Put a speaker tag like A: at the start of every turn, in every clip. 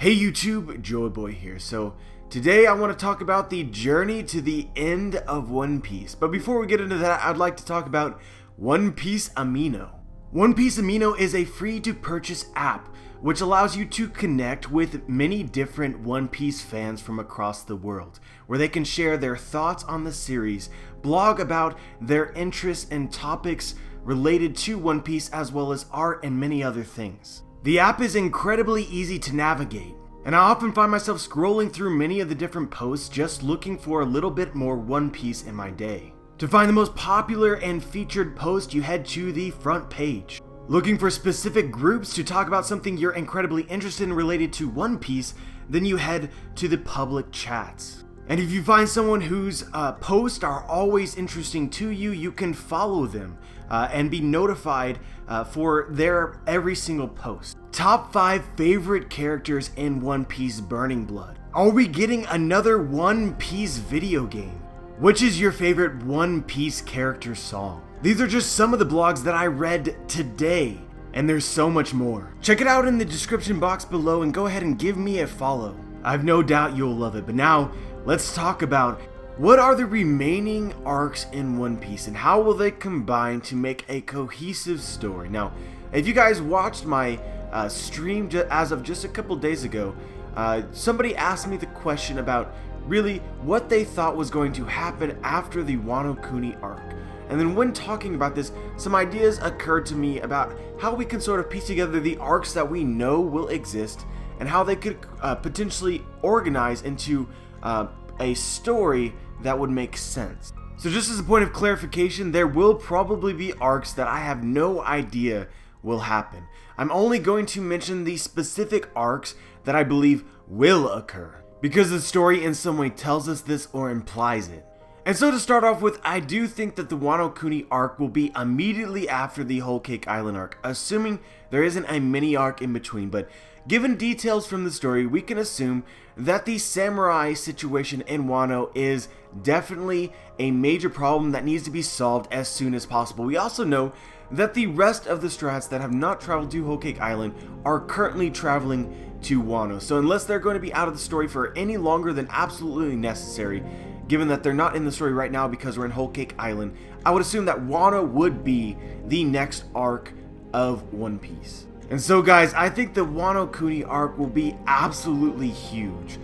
A: Hey YouTube, Joey Boy here. So today I want to talk about the journey to the end of One Piece. But before we get into that, I'd like to talk about One Piece Amino. One Piece Amino is a free to purchase app which allows you to connect with many different One Piece fans from across the world, where they can share their thoughts on the series, blog about their interests and topics related to One Piece, as well as art and many other things. The app is incredibly easy to navigate, and I often find myself scrolling through many of the different posts just looking for a little bit more One Piece in my day. To find the most popular and featured post, you head to the front page. Looking for specific groups to talk about something you're incredibly interested in related to One Piece, then you head to the public chats. And if you find someone whose posts are always interesting to you, you can follow them and be notified for their every single post. Top 5 favorite characters in One Piece Burning Blood. Are we getting another One Piece video game? Which is your favorite One Piece character song? These are just some of the blogs that I read today, and there's so much more. Check it out in the description box below and go ahead and give me a follow. I've no doubt you'll love it, but now let's talk about what are the remaining arcs in One Piece and how will they combine to make a cohesive story. Now, if you guys watched my stream as of just a couple days ago, somebody asked me the question about really what they thought was going to happen after the Wano Kuni arc. And then when talking about this, some ideas occurred to me about how we can sort of piece together the arcs that we know will exist and how they could potentially organize into a story that would make sense. So just as a point of clarification, there will probably be arcs that I have no idea will happen. I'm only going to mention the specific arcs that I believe will occur, because the story in some way tells us this or implies it. And so to start off with, I do think that the Wano Kuni arc will be immediately after the Whole Cake Island arc, assuming there isn't a mini arc in between, but given details from the story, we can assume that the samurai situation in Wano is definitely a major problem that needs to be solved as soon as possible. We also know that the rest of the Straw Hats that have not traveled to Whole Cake Island are currently traveling to Wano. So unless they're going to be out of the story for any longer than absolutely necessary, given that they're not in the story right now because we're in Whole Cake Island, I would assume that Wano would be the next arc of One Piece. And so guys, I think the Wano Kuni arc will be absolutely huge.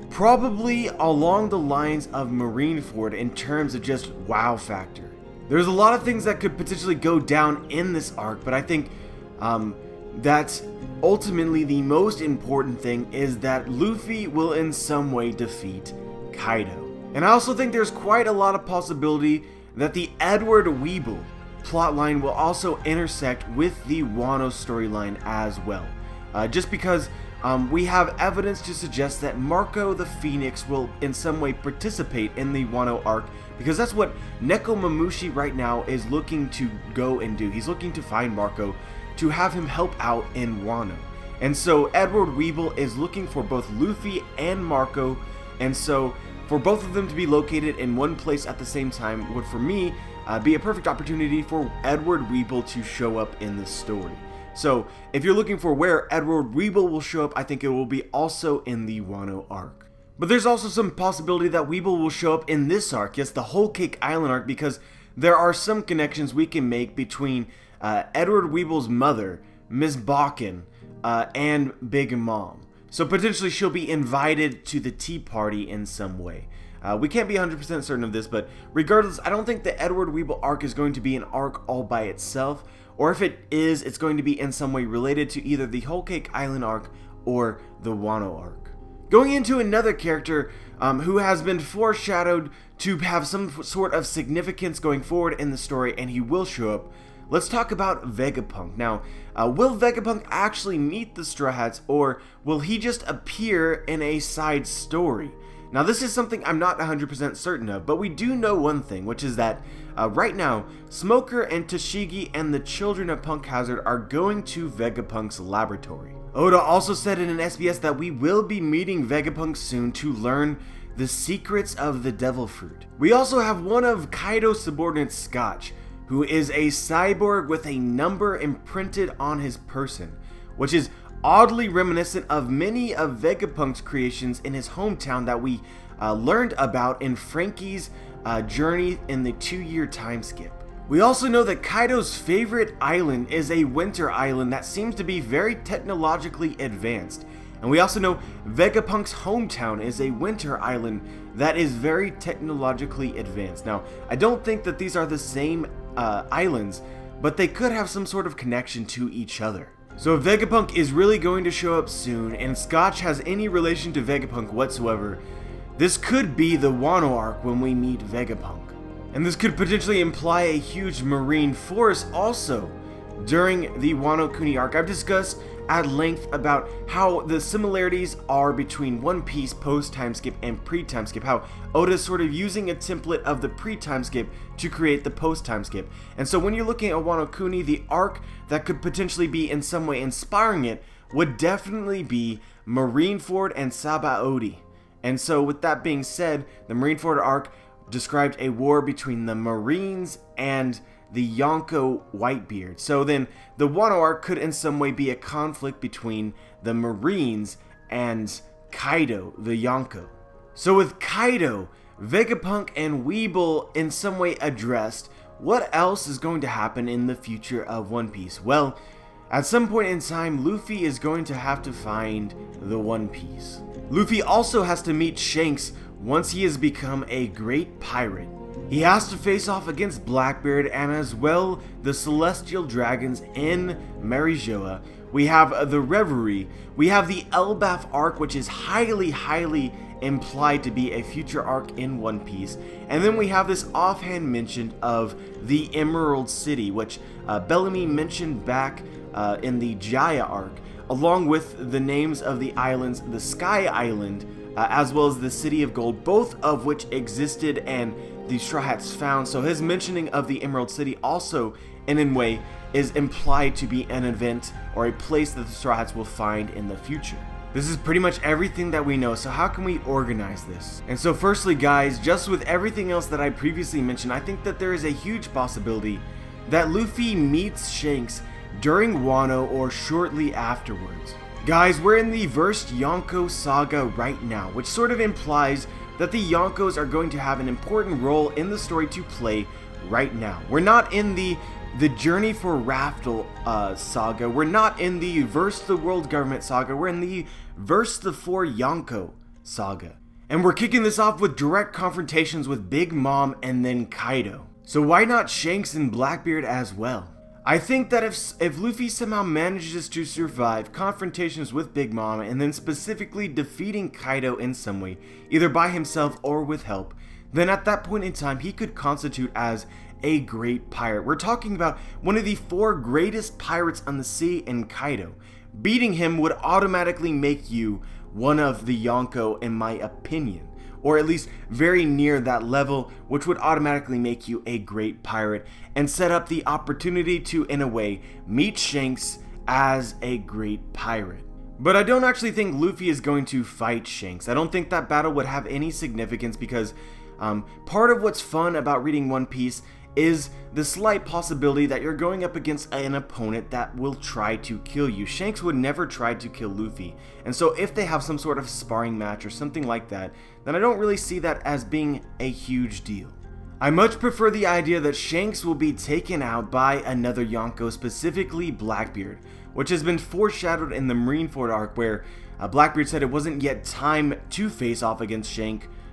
A: Probably along the lines of Marineford in terms of just wow factor. There's a lot of things that could potentially go down in this arc, but I think that ultimately the most important thing is that Luffy will in some way defeat Kaido. And I also think there's quite a lot of possibility that the Edward Weeble plotline will also intersect with the Wano storyline as well. Just because we have evidence to suggest that Marco the Phoenix will in some way participate in the Wano arc, because that's what Nekomamushi right now is looking to go and do. He's looking to find Marco to have him help out in Wano. And so Edward Weeble is looking for both Luffy and Marco, and so for both of them to be located in one place at the same time would, for me, be a perfect opportunity for Edward Weeble to show up in the story. So if you're looking for where Edward Weeble will show up, I think it will be also in the Wano arc. But there's also some possibility that Weeble will show up in this arc, yes, the Whole Cake Island arc, because there are some connections we can make between Edward Weeble's mother, Ms. Bakken, and Big Mom. So potentially she'll be invited to the tea party in some way. We can't be 100% certain of this, but regardless, I don't think the Edward Weeble arc is going to be an arc all by itself, or if it is, it's going to be in some way related to either the Whole Cake Island arc or the Wano arc. Going into another character who has been foreshadowed to have some sort of significance going forward in the story, and he will show up. Let's talk about Vegapunk. Now, will Vegapunk actually meet the Straw Hats, or will he just appear in a side story? Now, this is something I'm not 100% certain of, but we do know one thing, which is that right now, Smoker and Tashigi and the children of Punk Hazard are going to Vegapunk's laboratory. Oda also said in an SBS that we will be meeting Vegapunk soon to learn the secrets of the Devil Fruit. We also have one of Kaido's subordinates, Scotch, who is a cyborg with a number imprinted on his person, which is oddly reminiscent of many of Vegapunk's creations in his hometown that we learned about in Frankie's journey in the 2-year time skip. We also know that Kaido's favorite island is a winter island that seems to be very technologically advanced. And we also know Vegapunk's hometown is a winter island that is very technologically advanced. Now, I don't think that these are the same islands, but they could have some sort of connection to each other. So if Vegapunk is really going to show up soon, and Scotch has any relation to Vegapunk whatsoever, this could be the Wano arc when we meet Vegapunk. And this could potentially imply a huge marine force also during the Wano Kuni arc. I've discussed at length about how the similarities are between One Piece post-time skip and pre-time skip, how Oda's sort of using a template of the pre-time skip to create the post-time skip. And so when you're looking at Wano Kuni, the arc that could potentially be in some way inspiring it would definitely be Marineford and Sabaody. And so with that being said, the Marineford arc described a war between the Marines and the Yonko Whitebeard. So then the Wano arc could in some way be a conflict between the Marines and Kaido, the Yonko. So with Kaido, Vegapunk, and Weeble in some way addressed, what else is going to happen in the future of One Piece? Well, at some point in time, Luffy is going to have to find the One Piece. Luffy also has to meet Shanks once he has become a great pirate. He has to face off against Blackbeard and as well the Celestial Dragons in Marijoa. We have the Reverie. We have the Elbaf arc, which is highly implied to be a future arc in One Piece. And then we have this offhand mention of the Emerald City, which Bellamy mentioned back in the Jaya arc, along with the names of the islands, the Sky Island, as well as the City of Gold, both of which existed and the Straw Hats found. So his mentioning of the Emerald City also, in a way, is implied to be an event or a place that the Straw Hats will find in the future. This is pretty much everything that we know, so how can we organize this? And so firstly guys, just with everything else that I previously mentioned, I think that there is a huge possibility that Luffy meets Shanks during Wano or shortly afterwards. Guys, we're in the Versed Yonko saga right now, which sort of implies that the Yonkos are going to have an important role in the story to play right now. We're not in the Journey for Raftel saga, we're not in the Verse the World Government saga, we're in the Verse the 4 Yonko saga. And we're kicking this off with direct confrontations with Big Mom and then Kaido. So why not Shanks and Blackbeard as well? I think that if Luffy somehow manages to survive confrontations with Big Mom and then specifically defeating Kaido in some way, either by himself or with help, then at that point in time he could constitute as a great pirate. We're talking about one of the 4 greatest pirates on the sea in Kaido. Beating him would automatically make you one of the Yonko in my opinion, or at least very near that level, which would automatically make you a great pirate and set up the opportunity to, in a way, meet Shanks as a great pirate. But I don't actually think Luffy is going to fight Shanks. I don't think that battle would have any significance because part of what's fun about reading One Piece is the slight possibility that you're going up against an opponent that will try to kill you. Shanks would never try to kill Luffy, and so if they have some sort of sparring match or something like that, then I don't really see that as being a huge deal. I much prefer the idea that Shanks will be taken out by another Yonko, specifically Blackbeard, which has been foreshadowed in the Marineford arc where Blackbeard said it wasn't yet time to face off against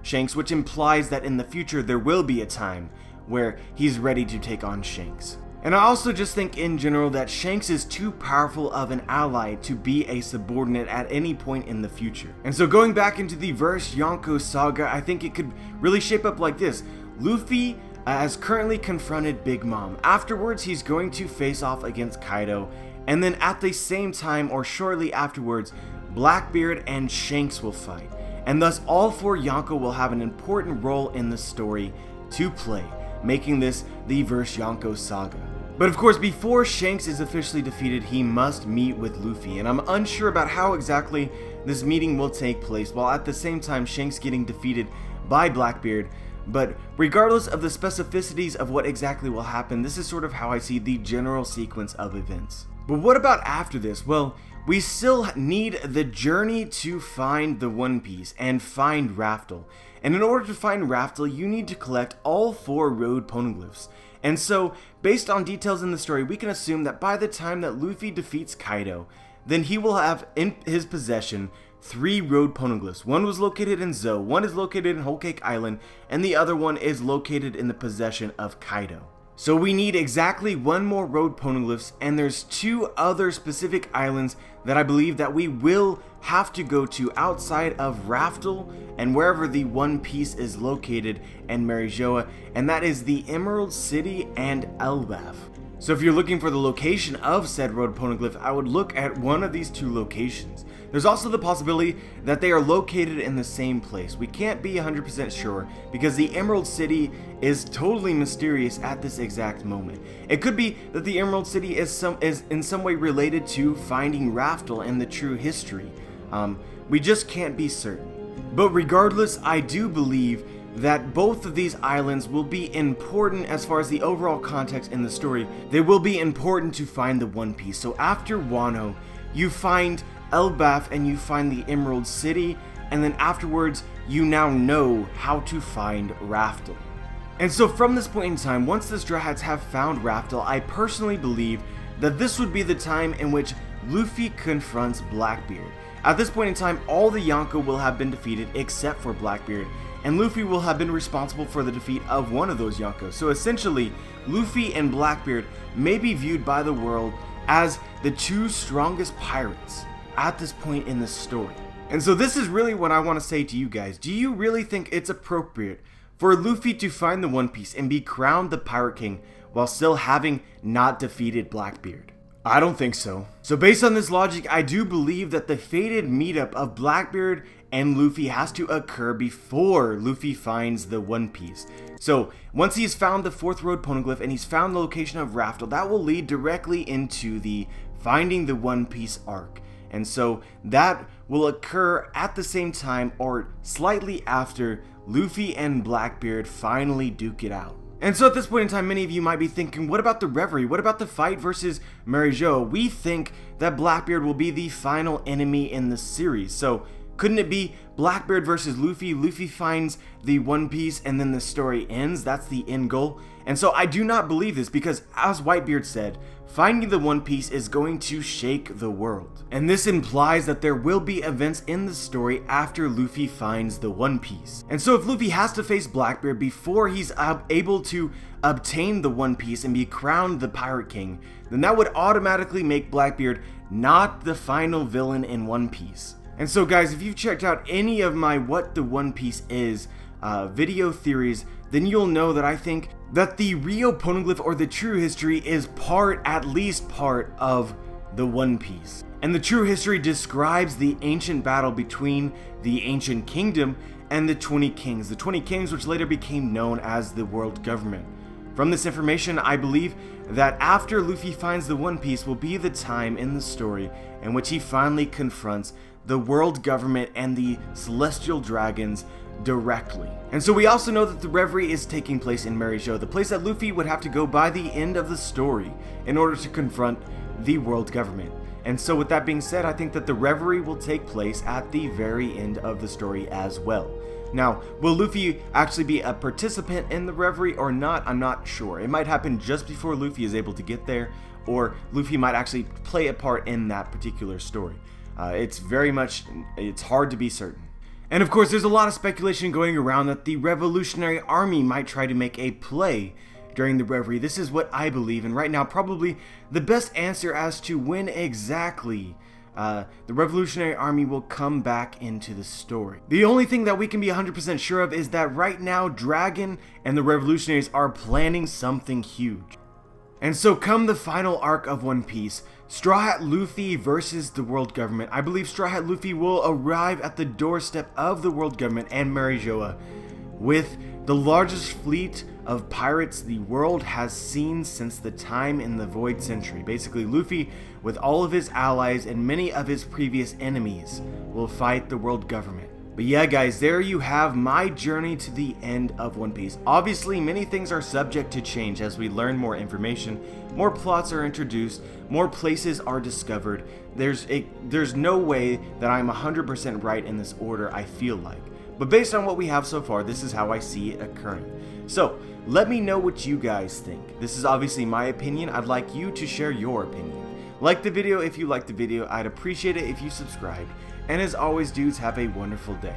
A: Shanks, which implies that in the future there will be a time where he's ready to take on Shanks. And I also just think in general that Shanks is too powerful of an ally to be a subordinate at any point in the future. And so going back into the Verse Yonko saga, I think it could really shape up like this. Luffy has currently confronted Big Mom. Afterwards, he's going to face off against Kaido. And then at the same time or shortly afterwards, Blackbeard and Shanks will fight. And thus all 4 Yonko will have an important role in the story to play, making this the Verse Yonko saga. But of course, before Shanks is officially defeated, he must meet with Luffy, and I'm unsure about how exactly this meeting will take place, while at the same time Shanks getting defeated by Blackbeard. But regardless of the specificities of what exactly will happen, this is sort of how I see the general sequence of events. But what about after this? Well, we still need the journey to find the One Piece and find Raftel. And in order to find Raftel, you need to collect all 4 Road Poneglyphs. And so, based on details in the story, we can assume that by the time that Luffy defeats Kaido, then he will have in his possession 3 Road Poneglyphs. One was located in Zou, one is located in Whole Cake Island, and the other one is located in the possession of Kaido. So we need exactly 1 more Road Poneglyphs, and there's 2 other specific islands that I believe that we will have to go to outside of Raftel and wherever the One Piece is located in Marijoa, and that is the Emerald City and Elbaf. So if you're looking for the location of said Road Poneglyph, I would look at one of these 2 locations. There's also the possibility that they are located in the same place. We can't be 100% sure because the Emerald City is totally mysterious at this exact moment. It could be that the Emerald City is in some way related to finding Raftel and the true history. We just can't be certain. But regardless, I do believe that both of these islands will be important as far as the overall context in the story. They will be important to find the One Piece. So after Wano, you find Elbaf and you find the Emerald City, and then afterwards you now know how to find Raftel. And so from this point in time, once the Straw Hats have found Raftel, I personally believe that this would be the time in which Luffy confronts Blackbeard. At this point in time, all the Yonko will have been defeated except for Blackbeard, and Luffy will have been responsible for the defeat of one of those Yonko. So essentially, Luffy and Blackbeard may be viewed by the world as the 2 strongest pirates at this point in the story. And so this is really what I want to say to you guys. Do you really think it's appropriate for Luffy to find the One Piece and be crowned the Pirate King while still having not defeated Blackbeard? I don't think so. So based on this logic, I do believe that the fated meetup of Blackbeard and Luffy has to occur before Luffy finds the One Piece. So once he's found the 4th Road Poneglyph and he's found the location of Raftel, that will lead directly into the Finding the One Piece arc. And so that will occur at the same time or slightly after Luffy and Blackbeard finally duke it out. And so at this point in time, many of you might be thinking, what about the Reverie? What about the fight versus Marijoa? We think that Blackbeard will be the final enemy in the series. So couldn't it be Blackbeard versus Luffy? Luffy finds the One Piece and then the story ends. That's the end goal. And so I do not believe this because, as Whitebeard said, finding the One Piece is going to shake the world. And this implies that there will be events in the story after Luffy finds the One Piece. And so if Luffy has to face Blackbeard before he's able to obtain the One Piece and be crowned the Pirate King, then that would automatically make Blackbeard not the final villain in One Piece. And so guys, if you've checked out any of my What the One Piece Is video theories, then you'll know that I think that the Rio Poneglyph or the true history is at least part of the One Piece. And the true history describes the ancient battle between the ancient kingdom and the 20 kings. The 20 kings which later became known as the world government. From this information, I believe that after Luffy finds the One Piece will be the time in the story in which he finally confronts the world government and the celestial dragons directly. And so we also know that the Reverie is taking place in Marijoa, the place that Luffy would have to go by the end of the story in order to confront the world government. And so with that being said, I think that the Reverie will take place at the very end of the story as well. Now, will Luffy actually be a participant in the Reverie or not? I'm not sure. It might happen just before Luffy is able to get there, or Luffy might actually play a part in that particular story. It's hard to be certain. And of course, there's a lot of speculation going around that the Revolutionary Army might try to make a play during the Reverie. This is what I believe, and right now probably the best answer as to when exactly the Revolutionary Army will come back into the story. The only thing that we can be 100% sure of is that right now Dragon and the Revolutionaries are planning something huge. And so come the final arc of One Piece, Straw Hat Luffy versus the world government. I believe Straw Hat Luffy will arrive at the doorstep of the world government and Marijoa with the largest fleet of pirates the world has seen since the time in the Void Century. Basically, Luffy, with all of his allies and many of his previous enemies, will fight the world government. But yeah guys, there you have my journey to the end of One Piece. Obviously, many things are subject to change as we learn more information, more plots are introduced, more places are discovered. There's no way that I'm 100% right in this order, I feel like. But based on what we have so far, this is how I see it occurring. So, let me know what you guys think. This is obviously my opinion. I'd like you to share your opinion. Like the video if you liked the video. I'd appreciate it if you subscribed. And as always, dudes, have a wonderful day.